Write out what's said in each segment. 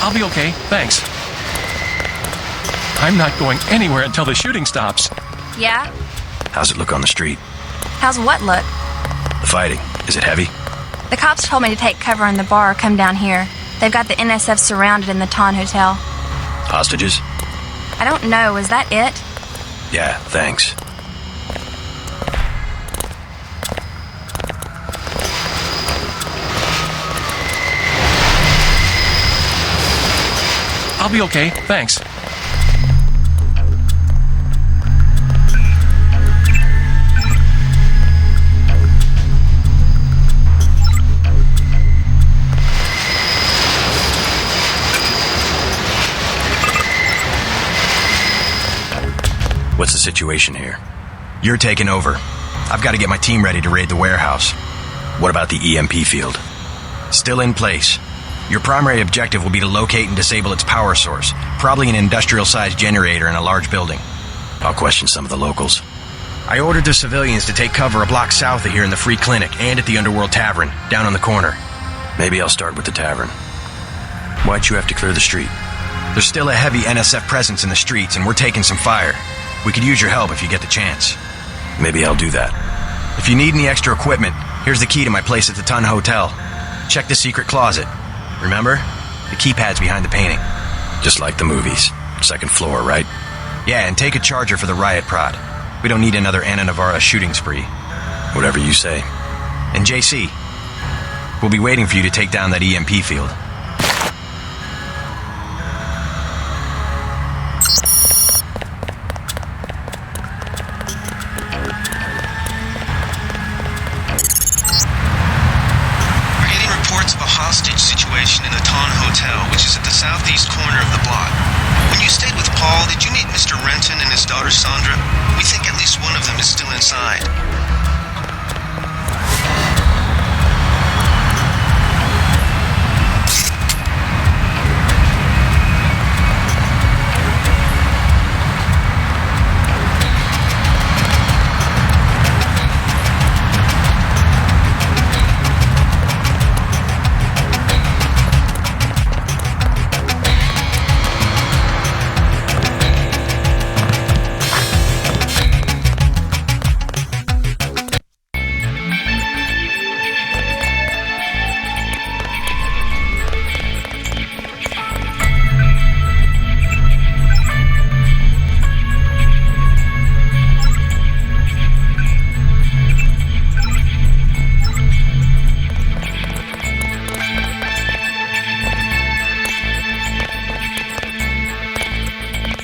I'll be okay, thanks. I'm not going anywhere until the shooting stops. Yeah? How's it look on the street? How's what look? The fighting. Is it heavy? The cops told me to take cover in the bar or come down here. They've got the NSF surrounded in the Ton Hotel. Hostages? I don't know, is that it? Yeah, thanks. I'll be okay, thanks. What's the situation here? You're taking over. I've got to get my team ready to raid the warehouse. What about the EMP field? Still in place. Your primary objective will be to locate and disable its power source, probably an industrial-sized generator in a large building. I'll question some of the locals. I ordered the civilians to take cover a block south of here in the Free Clinic and at the Underworld Tavern, down on the corner. Maybe I'll start with the tavern. Why'd you have to clear the street? There's still a heavy NSF presence in the streets, and we're taking some fire. We could use your help if you get the chance. Maybe I'll do that. If you need any extra equipment, here's the key to my place at the Ton Hotel. Check the secret closet. Remember? The keypad's behind the painting. Just like the movies. Second floor, right? Yeah, and take a charger for the riot prod. We don't need another Anna Navarra shooting spree. Whatever you say. And JC, we'll be waiting for you to take down that EMP field. Hostage situation in the Ton Hotel, which is at the southeast corner of the block. When you stayed with Paul, did you meet Mr. Renton and his daughter Sandra? We think at least one of them is still inside.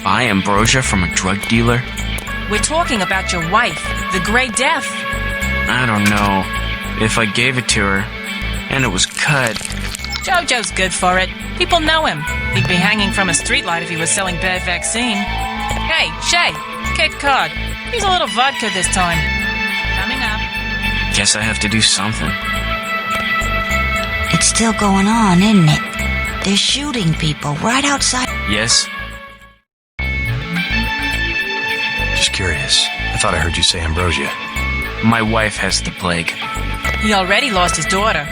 Buy Ambrosia from a drug dealer? We're talking about your wife, the Grey Death. I don't know. If I gave it to her, and it was cut... Jojo's good for it. People know him. He'd be hanging from a streetlight if he was selling bad vaccine. Hey, Shay, Cape Cod. Here's a little vodka this time. Coming up. Guess I have to do something. It's still going on, isn't it? They're shooting people right outside. Yes? Just curious. I thought I heard you say Ambrosia. My wife has the plague. He already lost his daughter.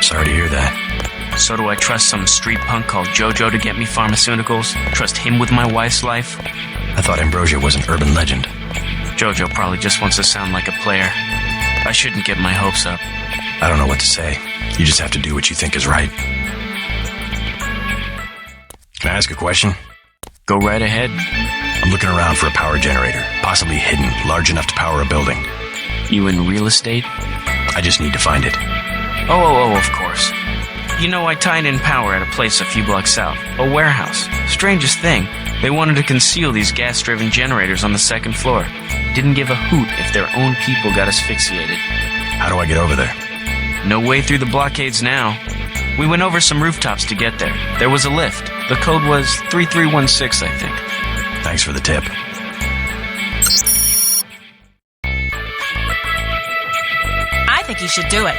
Sorry to hear that. So do I trust some street punk called Jojo to get me pharmaceuticals? Trust him with my wife's life? I thought Ambrosia was an urban legend. Jojo probably just wants to sound like a player. I shouldn't get my hopes up. I don't know what to say. You just have to do what you think is right. Can I ask a question? Go right ahead. I'm looking around for a power generator, possibly hidden, large enough to power a building. You in real estate? I just need to find it. Oh, of course. You know, I tied in power at a place a few blocks south. A warehouse. Strangest thing, they wanted to conceal these gas-driven generators on the second floor. Didn't give a hoot if their own people got asphyxiated. How do I get over there? No way through the blockades now. We went over some rooftops to get there. There was a lift. The code was 3316, I think. Thanks for the tip. I think he should do it.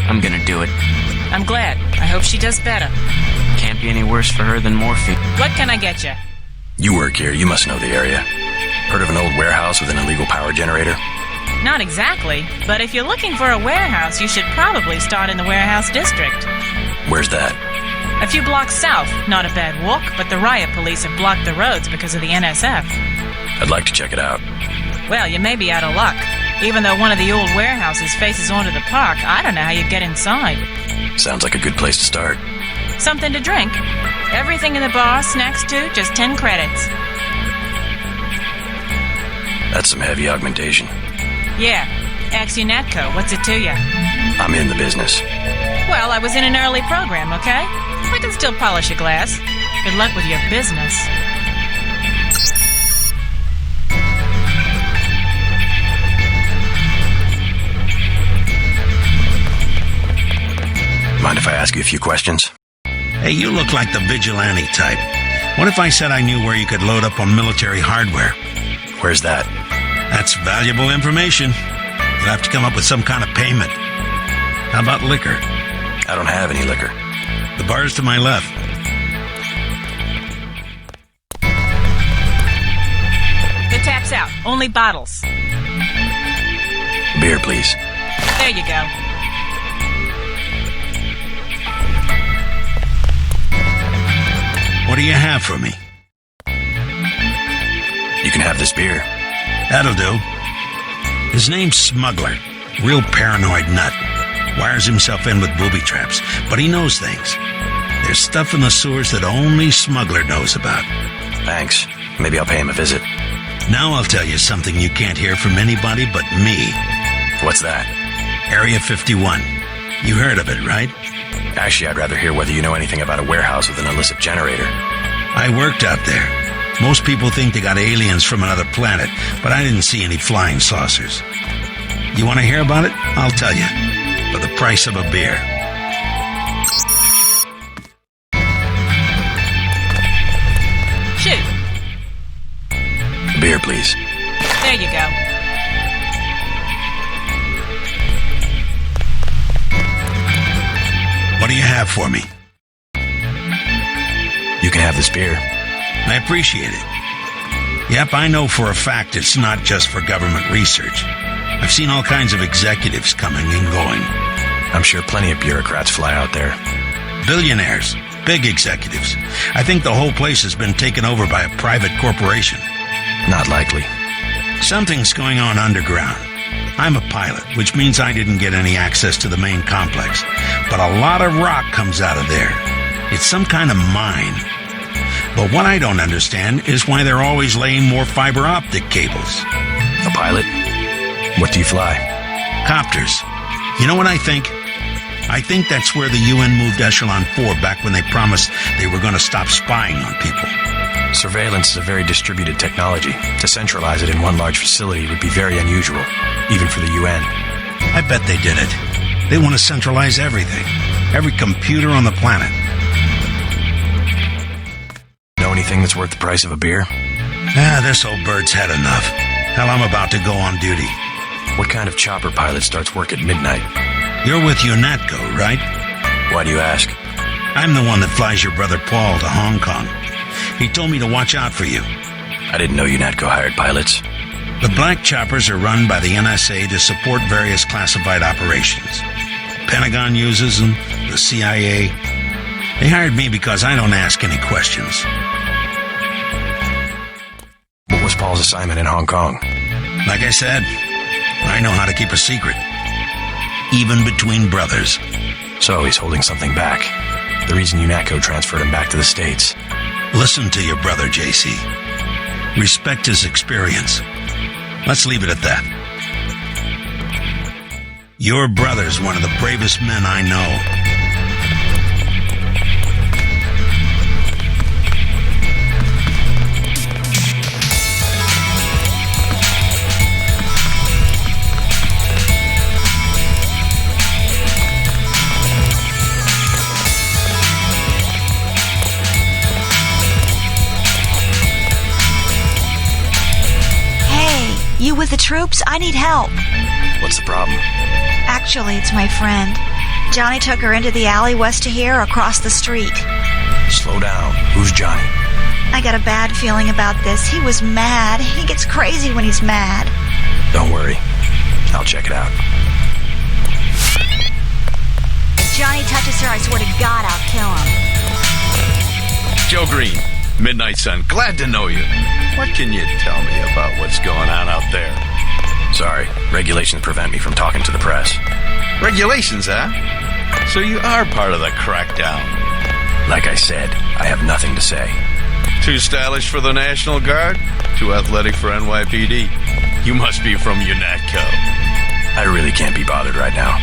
I'm gonna do it. I'm glad. I hope she does better. Can't be any worse for her than morphine. What can I get you? You work here. You must know the area. Heard of an old warehouse with an illegal power generator? Not exactly, but if you're looking for a warehouse, you should probably start in the warehouse district. Where's that? A few blocks south. Not a bad walk, but the riot police have blocked the roads because of the NSF. I'd like to check it out. Well, you may be out of luck. Even though one of the old warehouses faces onto the park, I don't know how you get inside. Sounds like a good place to start. Something to drink. Everything in the bar, snacks too, just 10 credits. That's some heavy augmentation. Yeah. Ask your Natco, what's it to you? I'm in the business. Well, I was in an early program, okay? I can still polish a glass. Good luck with your business. Mind if I ask you a few questions? Hey, you look like the vigilante type. What if I said I knew where you could load up on military hardware? Where's that? That's valuable information. You'll have to come up with some kind of payment. How about liquor? I don't have any liquor. The bar's to my left. The tap's out. Only bottles. Beer, please. There you go. What do you have for me? You can have this beer. That'll do. His name's Smuggler. Real paranoid nut. Wires himself in with booby traps, but he knows things. There's stuff in the sewers that only Smuggler knows about. Thanks. Maybe I'll pay him a visit. Now I'll tell you something you can't hear from anybody but me. What's that? Area 51. You heard of it, right? Actually, I'd rather hear whether you know anything about a warehouse with an illicit generator. I worked out there. Most people think they got aliens from another planet, but I didn't see any flying saucers. You want to hear about it? I'll tell you. For the price of a beer. Shoot. Beer, please. There you go. What do you have for me? You can have this beer. I appreciate it. Yep, I know for a fact it's not just for government research. I've seen all kinds of executives coming and going. I'm sure plenty of bureaucrats fly out there. Billionaires, big executives. I think the whole place has been taken over by a private corporation. Not likely. Something's going on underground. I'm a pilot, which means I didn't get any access to the main complex. But a lot of rock comes out of there. It's some kind of mine. But what I don't understand is why they're always laying more fiber optic cables. A pilot? What do you fly? Copters. You know what I think? I think that's where the UN moved Echelon 4 back when they promised they were going to stop spying on people. Surveillance is a very distributed technology. To centralize it in one large facility would be very unusual, even for the UN. I bet they did it. They want to centralize everything. Every computer on the planet. Know anything that's worth the price of a beer? This old bird's had enough. Hell, I'm about to go on duty. What kind of chopper pilot starts work at midnight? You're with UNATCO, right? Why do you ask? I'm the one that flies your brother Paul to Hong Kong. He told me to watch out for you. I didn't know UNATCO hired pilots. The black choppers are run by the NSA to support various classified operations. Pentagon uses them, the CIA. They hired me because I don't ask any questions. What was Paul's assignment in Hong Kong? Like I said, I know how to keep a secret. Even between brothers. So he's holding something back. The reason UNATCO transferred him back to the States. Listen to your brother, JC. Respect his experience. Let's leave it at that. Your brother's one of the bravest men I know. You with the troops? I need help. What's the problem? Actually, it's my friend. Johnny took her into the alley west of here, across the street. Slow down. Who's Johnny? I got a bad feeling about this. He was mad. He gets crazy when he's mad. Don't worry. I'll check it out. If Johnny touches her, I swear to God I'll kill him. Joe Green, Midnight Sun, glad to know you. What can you tell me about what's going on out there? Sorry, regulations prevent me from talking to the press. Regulations, huh? So you are part of the crackdown. Like I said, I have nothing to say. Too stylish for the National Guard? Too athletic for NYPD? You must be from UNATCO. I really can't be bothered right now.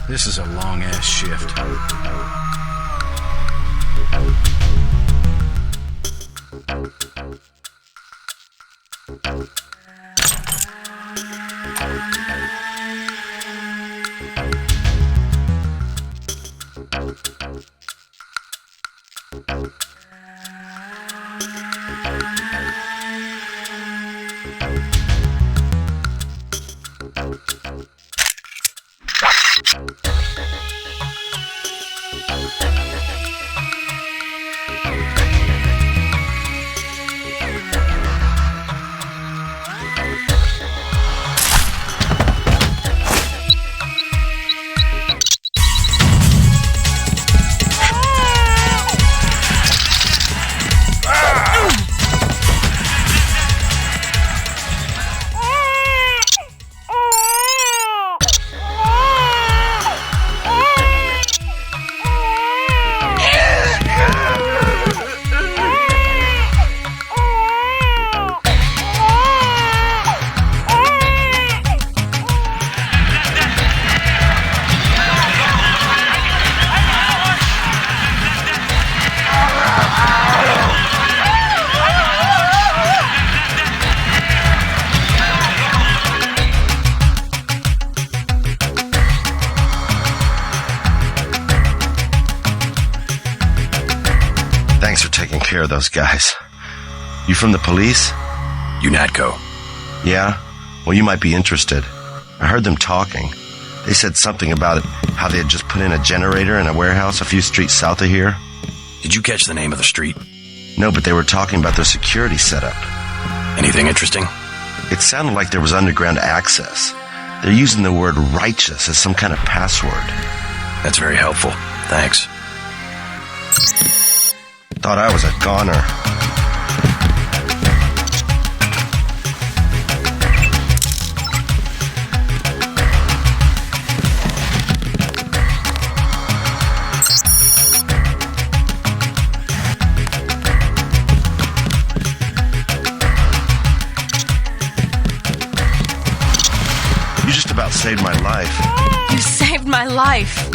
This is a long-ass shift. Thanks for taking care of those guys. You from the police? UNATCO. Yeah? Well, you might be interested. I heard them talking. They said something about how they had just put in a generator in a warehouse a few streets south of here. Did you catch the name of the street? No, but they were talking about their security setup. Anything interesting? It sounded like there was underground access. They're using the word righteous as some kind of password. That's very helpful. Thanks. Thought I was a goner. You just about saved my life. You saved my life.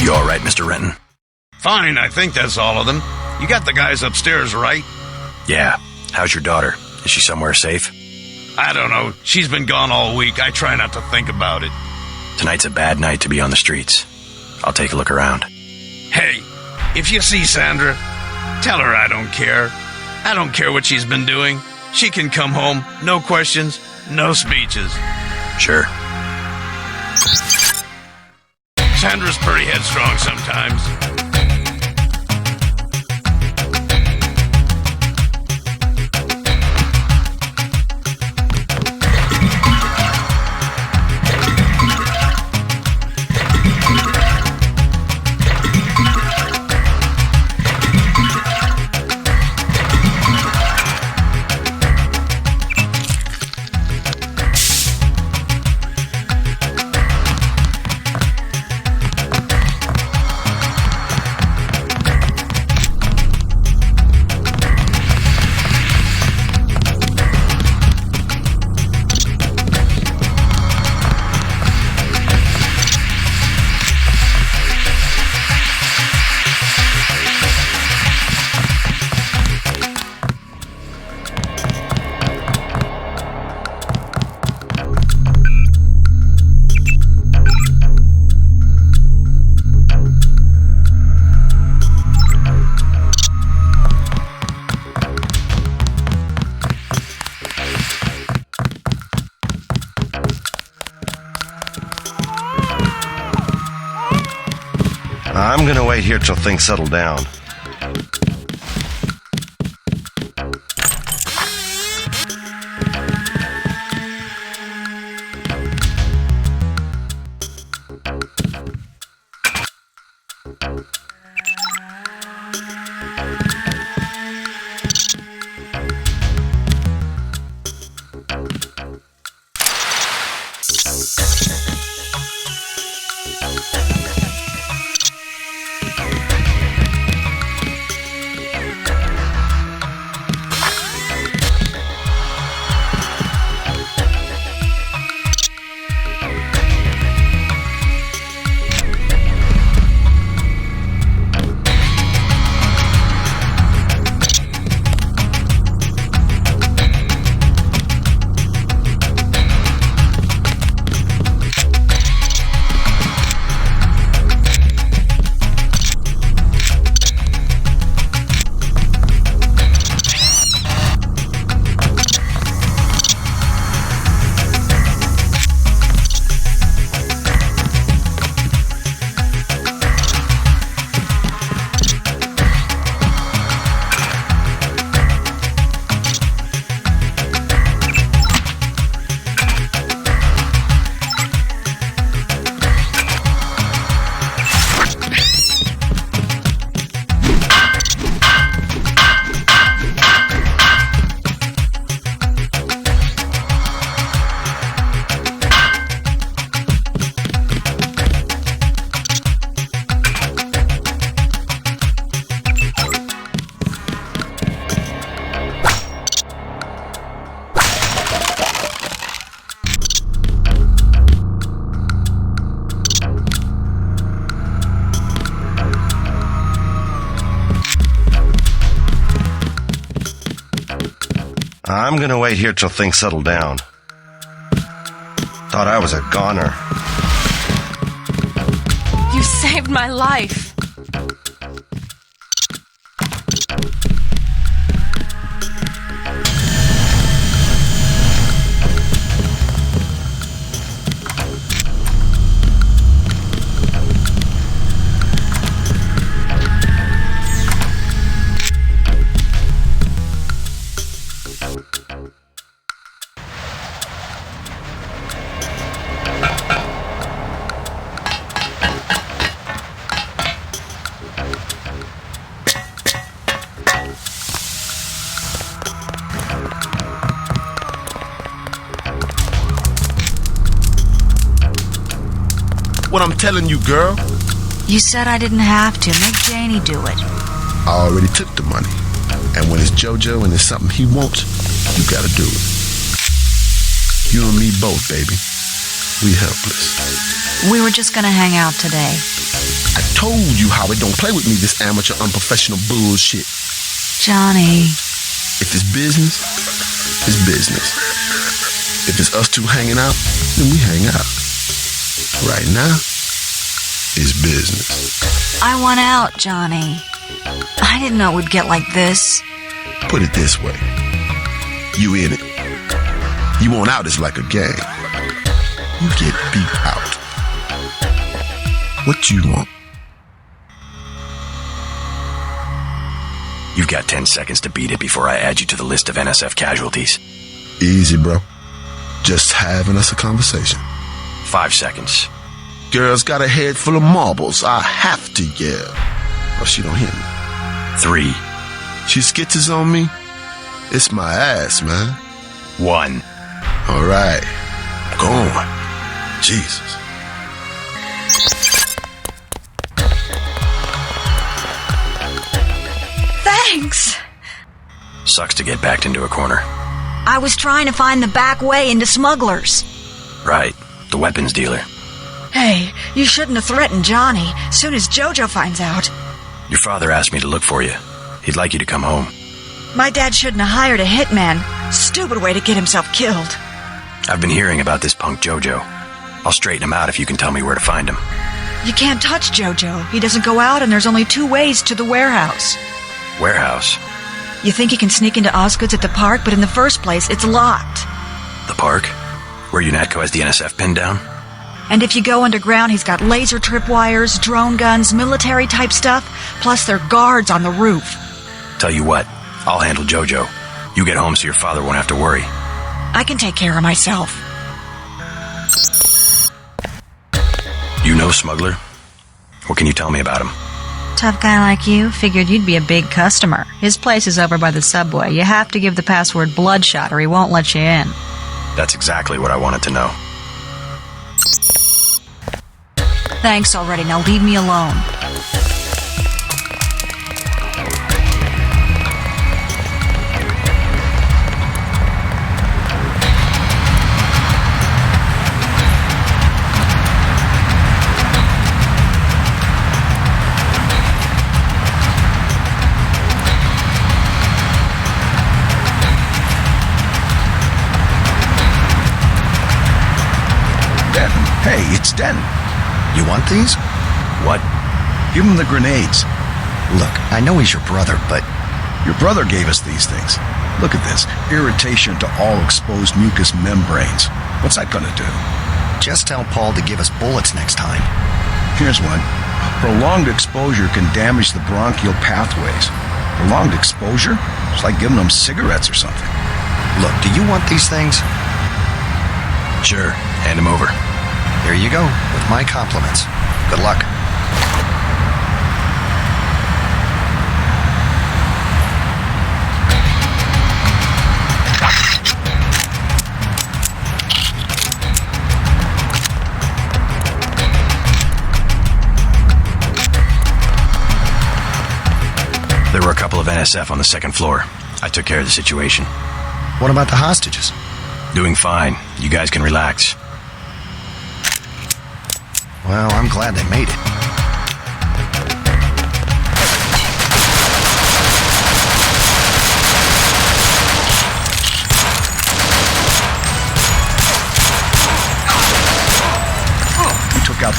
You all right, Mr. Renton? Fine, I think that's all of them. You got the guys upstairs, right? Yeah. How's your daughter? Is she somewhere safe? I don't know. She's been gone all week. I try not to think about it. Tonight's a bad night to be on the streets. I'll take a look around. Hey, if you see Sandra, tell her I don't care. I don't care what she's been doing. She can come home. No questions, no speeches. Sure. Sandra's pretty headstrong sometimes. I'm gonna wait here till things settle down. I'm gonna wait here till things settle down. Thought I was a goner. You saved my life. What I'm telling you, girl. You said I didn't have to. Make Janie do it. I already took the money. And when it's JoJo and it's something he wants, you gotta do it. You and me both, baby. We helpless. We were just gonna hang out today. I told you how it don't play with me, this amateur, unprofessional bullshit. Johnny. If it's business, it's business. If it's us two hanging out, then we hang out. Right now, it's business. I want out, Johnny. I didn't know it would get like this. Put it this way. You in it. You want out is like a gang. You get beat out. What you want? You've got 10 seconds to beat it before I add you to the list of NSF casualties. Easy, bro. Just having us a conversation. 5 seconds. Girl's got a head full of marbles. I have to yell, or she don't hear me. 3. She skitzes on me. It's my ass, man. 1. All right. Go on. Jesus. Thanks. Sucks to get backed into a corner. I was trying to find the back way into smugglers. Right. The weapons dealer. Hey, you shouldn't have threatened Johnny. Soon as JoJo finds out. Your father asked me to look for you. He'd like you to come home. My dad shouldn't have hired a hitman. Stupid way to get himself killed. I've been hearing about this punk JoJo. I'll straighten him out if you can tell me where to find him. You can't touch JoJo. He doesn't go out, and there's only 2 ways to the warehouse. Warehouse? You think he can sneak into Osgood's at the park, but in the first place, it's locked. The park? Where UNATCO has the NSF pinned down? And if you go underground, he's got laser tripwires, drone guns, military-type stuff, plus there are guards on the roof. Tell you what, I'll handle JoJo. You get home so your father won't have to worry. I can take care of myself. You know Smuggler? What can you tell me about him? Tough guy like you, figured you'd be a big customer. His place is over by the subway. You have to give the password Bloodshot or he won't let you in. That's exactly what I wanted to know. Thanks already, now leave me alone. Hey, it's Denton. You want these? What? Give him the grenades. Look, I know he's your brother, but your brother gave us these things. Look at this. Irritation to all exposed mucous membranes. What's that gonna do? Just tell Paul to give us bullets next time. Here's one. Prolonged exposure can damage the bronchial pathways. Prolonged exposure? It's like giving them cigarettes or something. Look, do you want these things? Sure. Hand them over. There you go, with my compliments. Good luck. There were a couple of NSF on the second floor. I took care of the situation. What about the hostages? Doing fine. You guys can relax. Well, I'm glad they made it.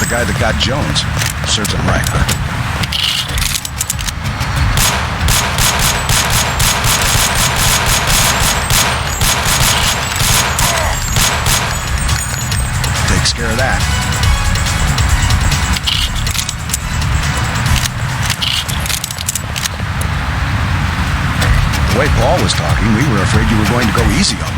the guy that got Jones. Serves him right, huh? Takes care of that. The way Paul was talking, we were afraid you were going to go easy on them.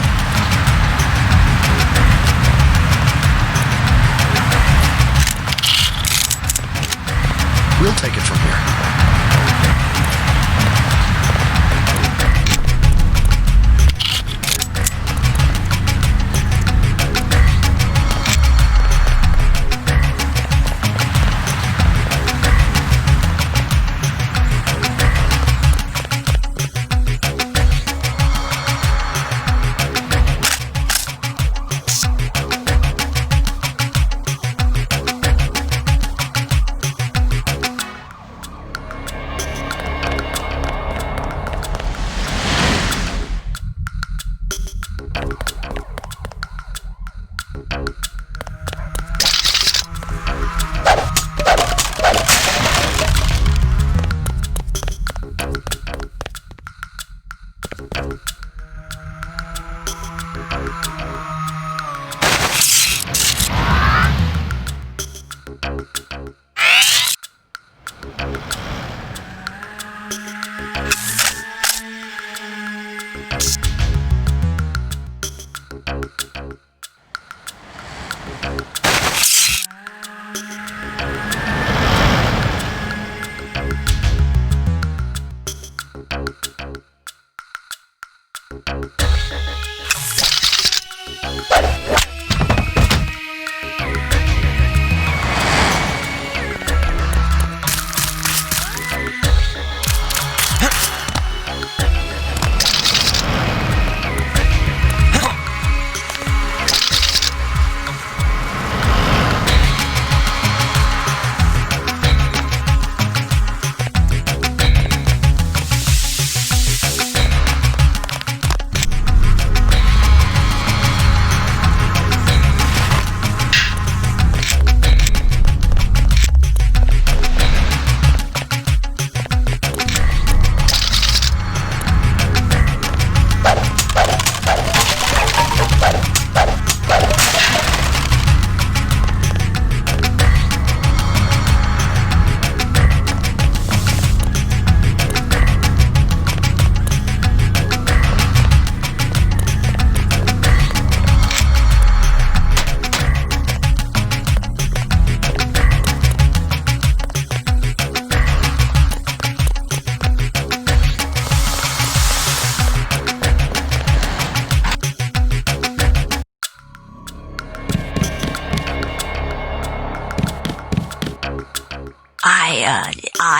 We'll take it from here.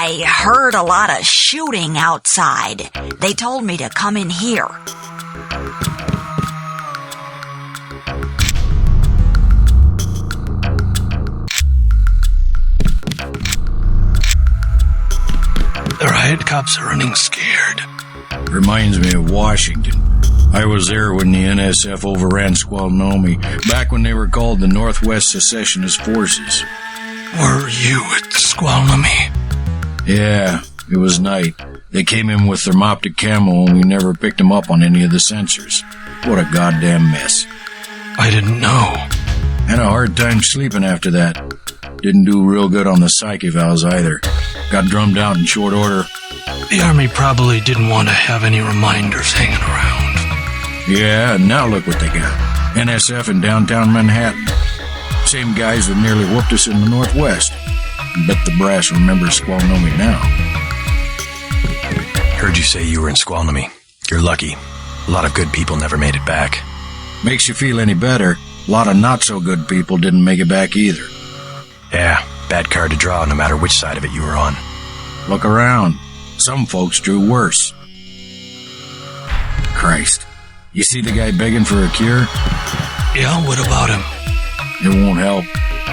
I heard a lot of shooting outside. They told me to come in here. The riot cops are running scared. Reminds me of Washington. I was there when the NSF overran Squalnomi, back when they were called the Northwest Secessionist Forces. Were you at the Squalnomi? Yeah, it was night. They came in with thermoptic camo and we never picked them up on any of the sensors. What a goddamn mess. I didn't know. Had a hard time sleeping after that. Didn't do real good on the psyche valves either. Got drummed out in short order. The Army probably didn't want to have any reminders hanging around. Yeah, and now look what they got. NSF in downtown Manhattan. Same guys that nearly whooped us in the Northwest. Bet the brass remembers Squalnomi now. Heard you say you were in Squalnomi. You're lucky. A lot of good people never made it back. Makes you feel any better, a lot of not-so-good people didn't make it back either. Yeah, bad card to draw no matter which side of it you were on. Look around. Some folks drew worse. Christ. You see the guy begging for a cure? Yeah, what about him? It won't help.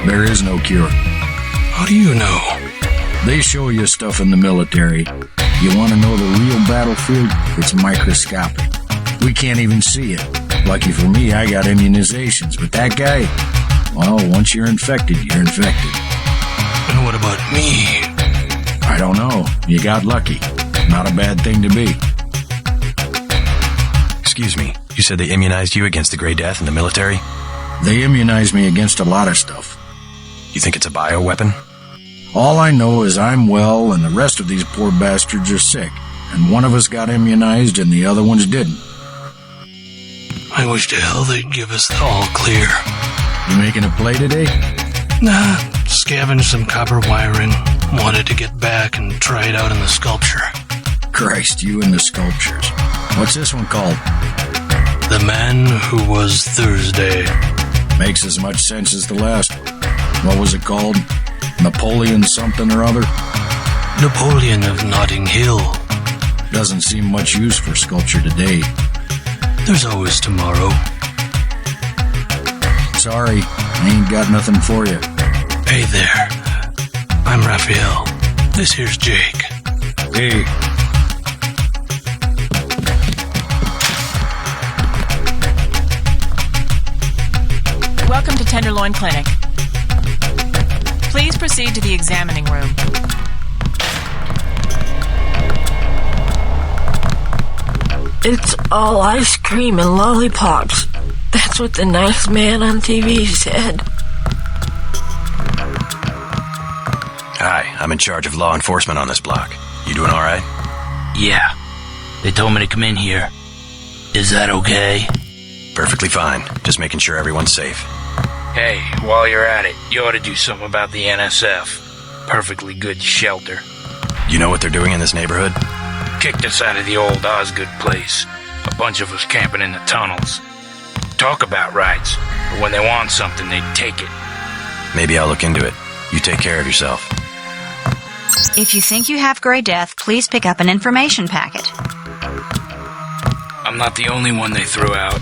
There is no cure. How do you know? They show you stuff in the military. You want to know the real battlefield? It's microscopic. We can't even see it. Lucky for me, I got immunizations, but that guy, Well, once you're infected, you're infected. And what about me? I don't know. You got lucky. Not a bad thing to be. Excuse me, you said they immunized you against the Grey Death in the military? They immunized me against a lot of stuff. You think it's a bioweapon? All I know is I'm well and the rest of these poor bastards are sick. And one of us got immunized and the other ones didn't. I wish to hell they'd give us the all clear. You making a play today? Nah, scavenged some copper wiring. Wanted to get back and try it out in the sculpture. Christ, you and the sculptures. What's this one called? The Man Who Was Thursday. Makes as much sense as the last one. What was it called? Napoleon something or other? Napoleon of Notting Hill. Doesn't seem much use for sculpture today. There's always tomorrow. Sorry, I ain't got nothing for you. Hey there. I'm Raphael. This here's Jake. Hey. Welcome to Tenderloin Clinic. Please proceed to the examining room. It's all ice cream and lollipops. That's what the nice man on TV said. Hi, I'm in charge of law enforcement on this block. You doing all right? Yeah. They told me to come in here. Is that okay? Perfectly fine. Just making sure everyone's safe. Hey, while you're at it, you ought to do something about the NSF. Perfectly good shelter. You know what they're doing in this neighborhood? Kicked us out of the old Osgood place. A bunch of us camping in the tunnels. Talk about rights, but when they want something, they take it. Maybe I'll look into it. You take care of yourself. If you think you have Grey Death, please pick up an information packet. I'm not the only one they threw out.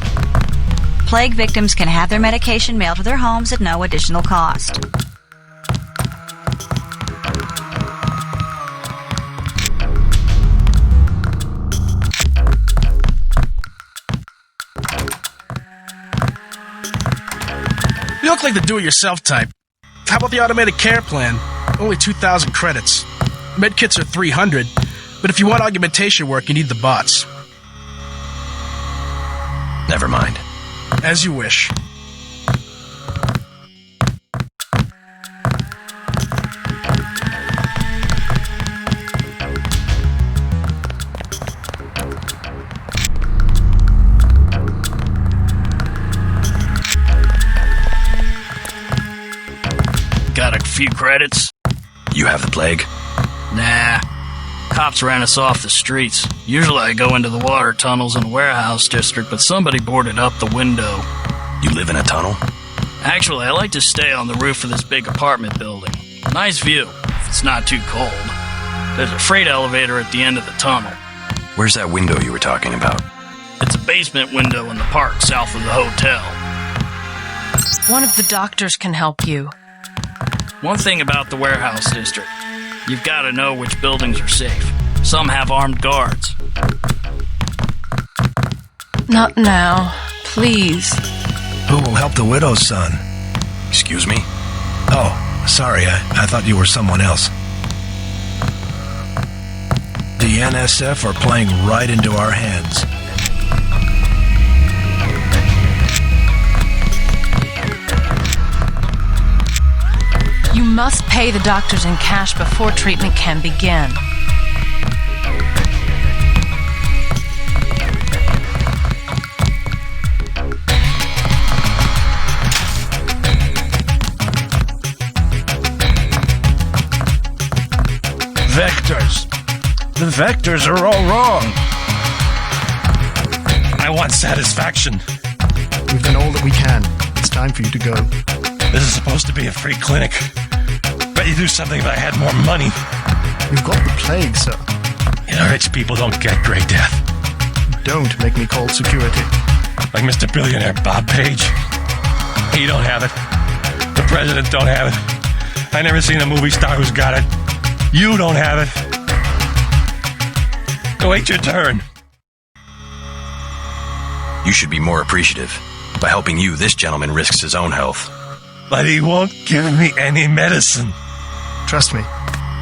Plague victims can have their medication mailed to their homes at no additional cost. You look like the do-it-yourself type. How about the automated care plan? Only 2,000 credits. Medkits are 300, but if you want augmentation work, you need the bots. Never mind. As you wish. Got a few credits? You have the plague? Nah. Cops ran us off the streets. Usually I go into the water tunnels in the warehouse district, but somebody boarded up the window. You live in a tunnel? Actually, I like to stay on the roof of this big apartment building. Nice view, if it's not too cold. There's a freight elevator at the end of the tunnel. Where's that window you were talking about? It's a basement window in the park south of the hotel. One of the doctors can help you. One thing about the warehouse district, you've got to know which buildings are safe. Some have armed guards. Not now, please. Who will help the widow's son? Excuse me? Oh, sorry, I thought you were someone else. The NSF are playing right into our hands. You must pay the doctors in cash before treatment can begin. Vectors. The vectors are all wrong. I want satisfaction. We've done all that we can. It's time for you to go. This is supposed to be a free clinic. Bet you'd do something if I had more money. You've got the plague, sir. You know, rich people don't get Grey Death. Don't make me call security. Like Mr. Billionaire Bob Page. He don't have it. The president don't have it. I never seen a movie star who's got it. You don't have it. Go wait your turn. You should be more appreciative. By helping you, this gentleman risks his own health. but he won't give me any medicine. Trust me,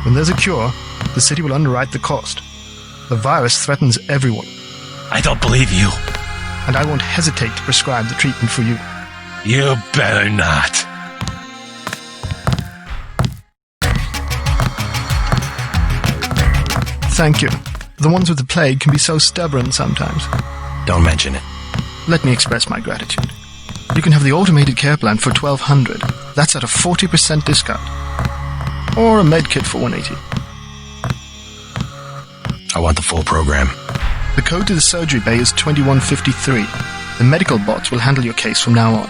when there's a cure, the city will underwrite the cost. The virus threatens everyone. I don't believe you. And I won't hesitate to prescribe the treatment for you. You better not. Thank you. The ones with the plague can be so stubborn sometimes. Don't mention it. Let me express my gratitude. You can have the automated care plan for $1,200. That's at a 40% discount. Or a med kit for $180. I want the full program. The code to the surgery bay is 2153. The medical bots will handle your case from now on.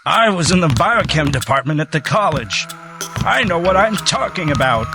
I was in the biochem department at the college. I know what I'm talking about.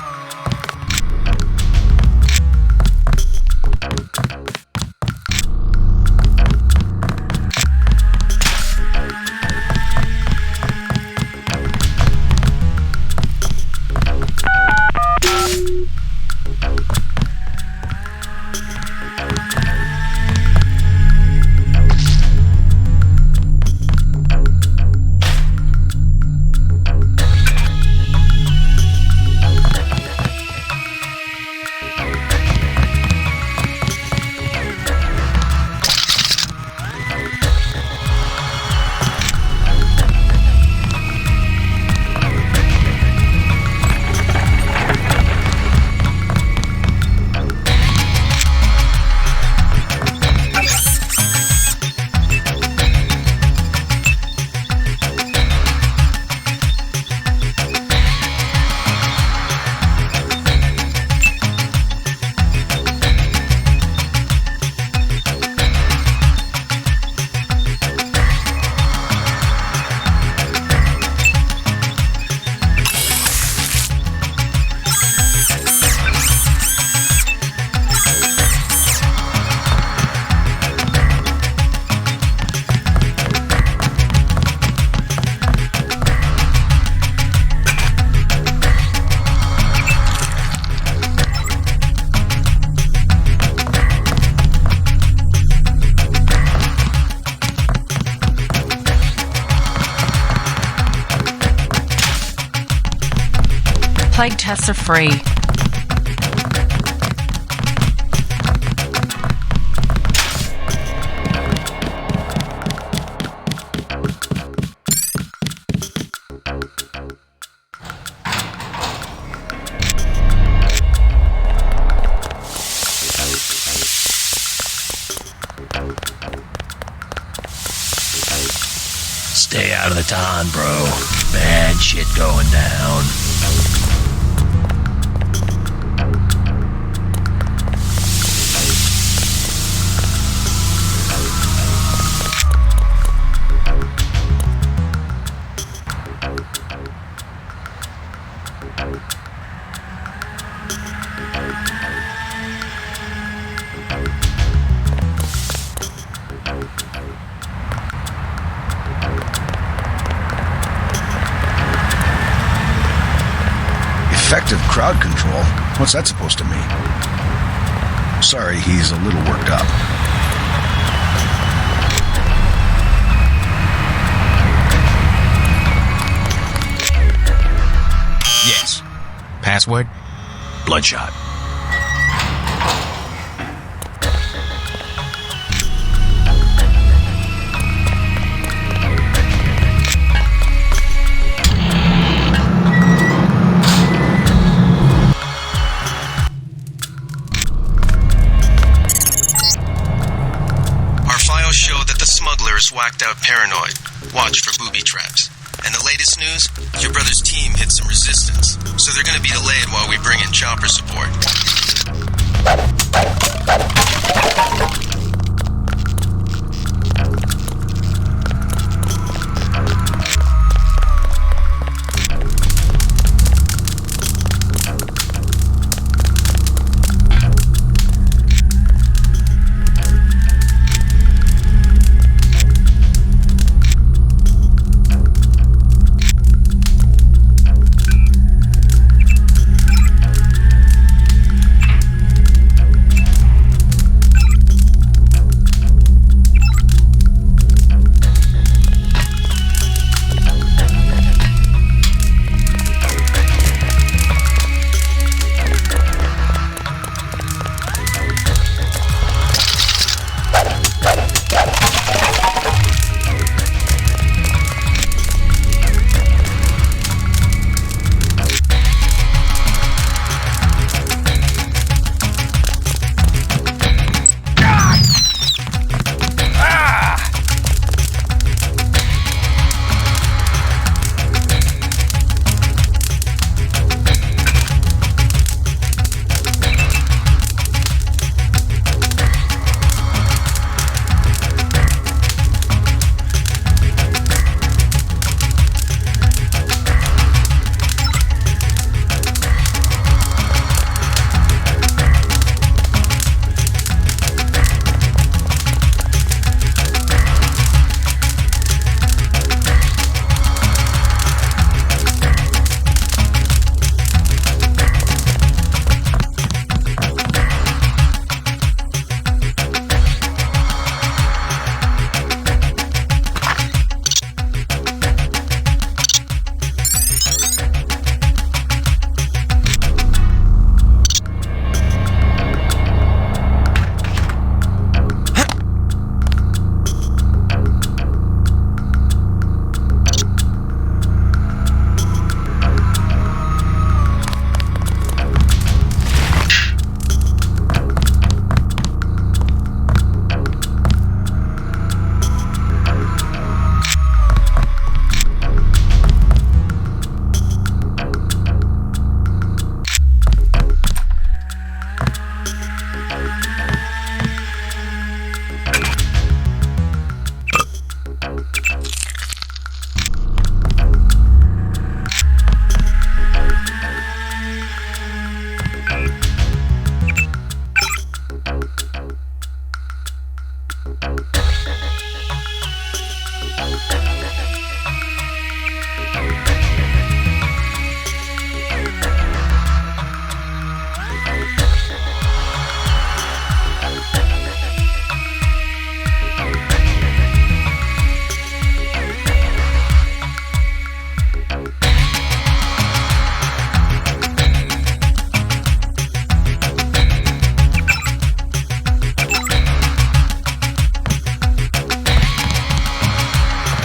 Plague tests are free. Stay out of the town, bro. Bad shit going down. Effective crowd control? What's that supposed to mean? Sorry, he's a little worked up. Yes. Password? Bloodshot. paranoid. Watch for booby traps. And the latest news? Your brother's team hit some resistance, so they're gonna be delayed while we bring in chopper support.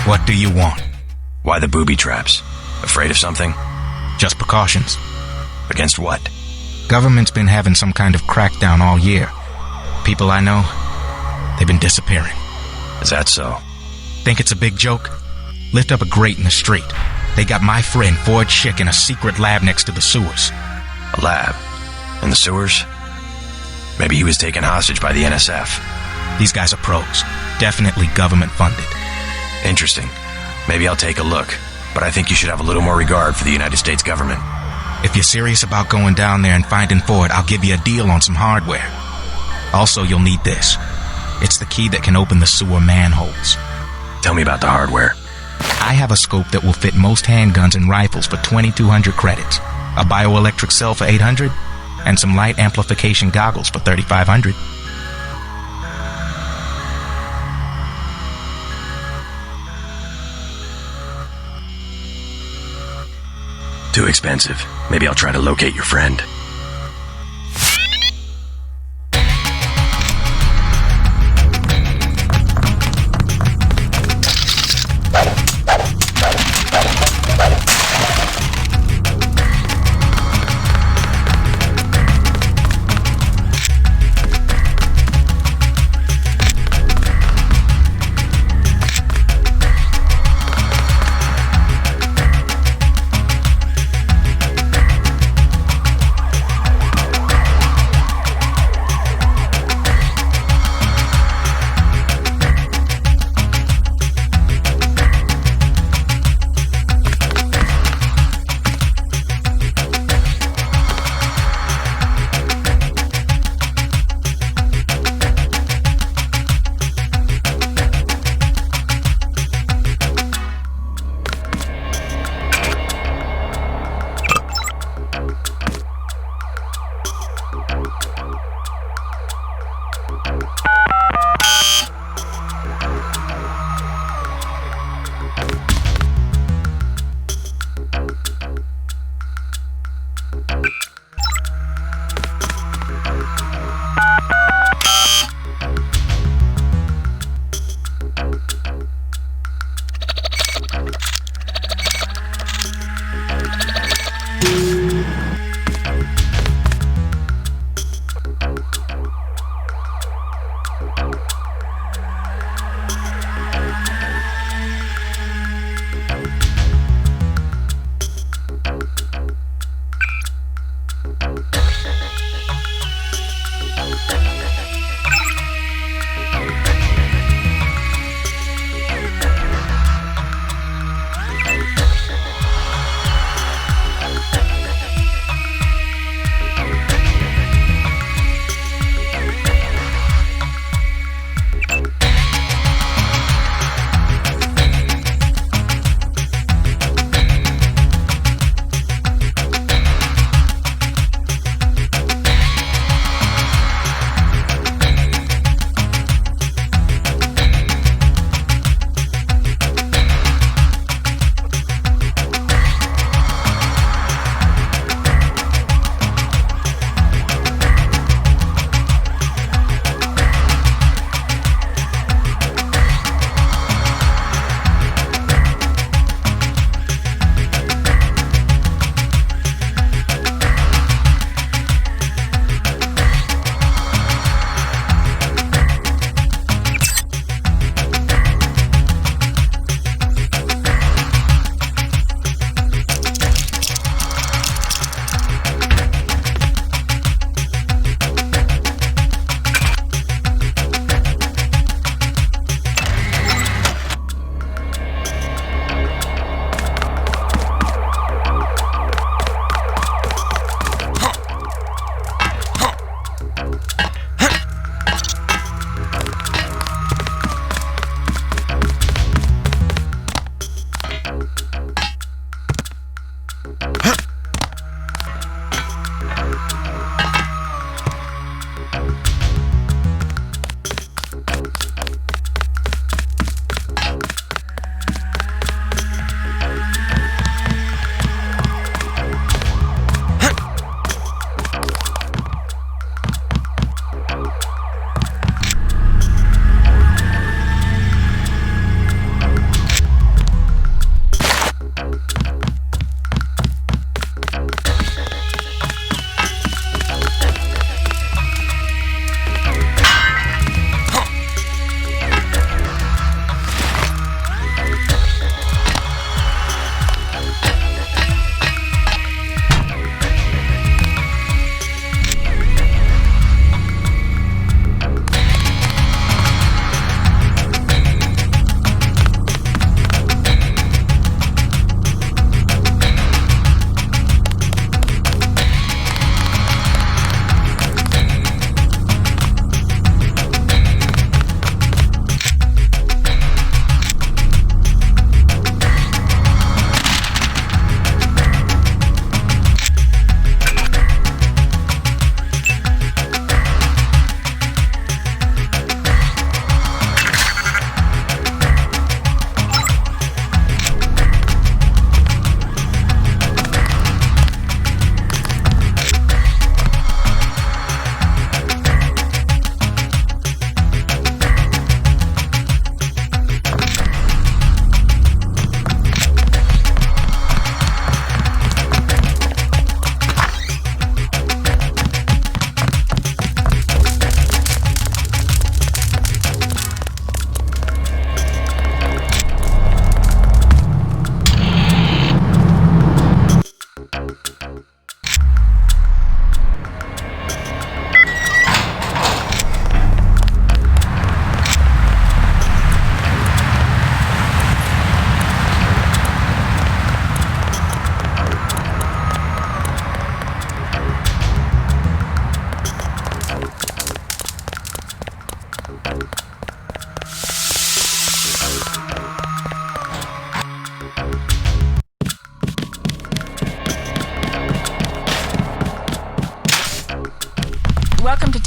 What do you want? Why the booby traps? Afraid of something? Just precautions. Against what? Government's been having some kind of crackdown all year. People I know, they've been disappearing. Is that so? Think it's a big joke? Lift up a grate in the street. They got my friend Ford Schick in a secret lab next to the sewers. A lab? In the sewers? Maybe he was taken hostage by the NSF. These guys are pros. Definitely government funded. Interesting. Maybe I'll take a look, but I think you should have a little more regard for the United States government. If you're serious about going down there and finding Ford, I'll give you a deal on some hardware. Also, you'll need this. It's the key that can open the sewer manholes. Tell me about the hardware. I have a scope that will fit most handguns and rifles for 2,200 credits, a bioelectric cell for 800, and some light amplification goggles for 3,500. Too expensive. Maybe I'll try to locate your friend.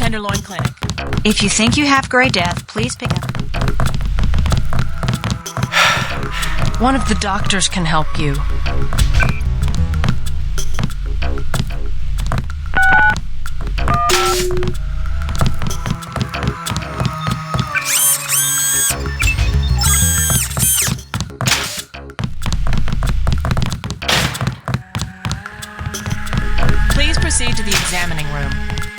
Tenderloin Clinic. If you think you have Grey Death, please pick up. One of the doctors can help you. Please proceed to the examining room.